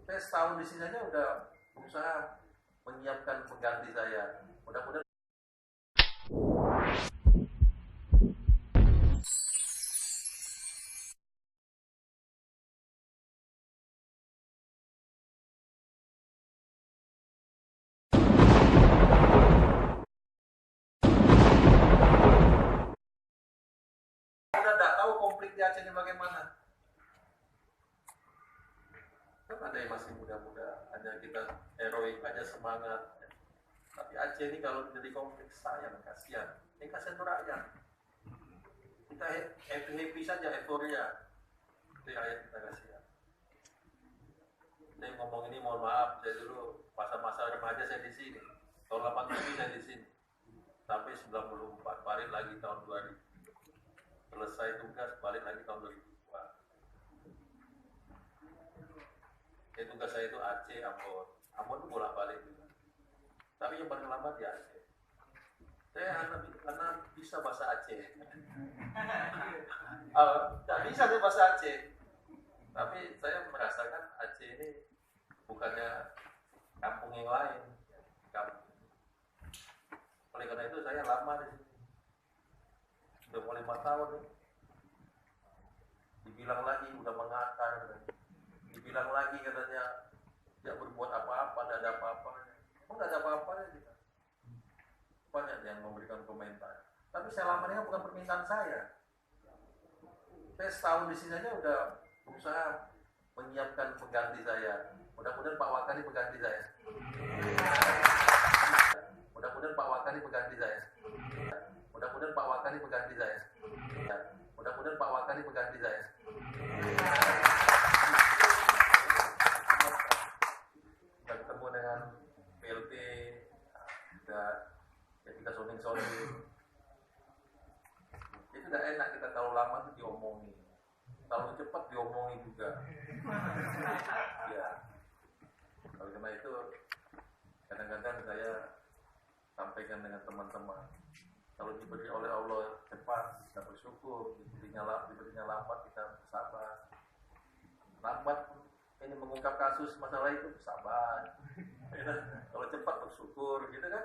Saya setahun di sini aja udah berusaha menyiapkan pengganti saya. Mudah-mudahan kita tidak tahu konflik di Aceh ini bagaimana. Kan ada yang masih muda-muda, hanya kita heroik aja semangat. Tapi Aceh ini kalau jadi konflik sayang, kasihan. Ini kasihan tuh rakyat. Kita happy saja, euforia. Itu rakyat kita kasihan. Saya ngomong ini mohon maaf, saya dulu masa-masa remaja saya di sini. Tahun 87 saya di sini. Sampai 94, balik lagi tahun 2000. Selesai tugas, balik lagi tahun 2002. Tugas saya itu Aceh, Ambon. Ambon itu bolak-balik juga. Tapi yang paling lama di Aceh. Saya karena bisa bahasa Aceh. Tidak bisa saya bahasa Aceh. Tapi saya merasakan Aceh ini bukannya kampung yang lain. Oleh karena itu saya lama di sini. Sudah mulai 5 tahun nih. Dibilang lagi udah mengakar, dibilang lagi katanya tidak berbuat apa-apa, tidak ada apa-apanya. Oh, tidak ada apa-apanya kita. Banyak yang memberikan komentar. Tapi saya lama ini bukan permintaan saya. Saya setahun di sini aja udah berusaha menyiapkan pengganti saya. Mudah-mudahan Pak Wakani pengganti saya. Mudah-mudahan Pak Wakani pengganti saya. Mudah-mudahan Pak Wakani pengganti saya. Mudah-mudahan Pak Wakani pengganti saya. Kita ketemu dengan PLT, kita soning-soning. Itu tidak enak kita terlalu lama itu diomongi, terlalu cepat diomongi juga. Ya, oleh karena itu kadang-kadang saya sampaikan dengan teman-teman, kalau diberi oleh Allah cepat kita bersyukur, diberinya lambat kita bersabar. Lambat ini mengungkap kasus masalah itu bersabar. Kalau cepat bersyukur, gitu kan?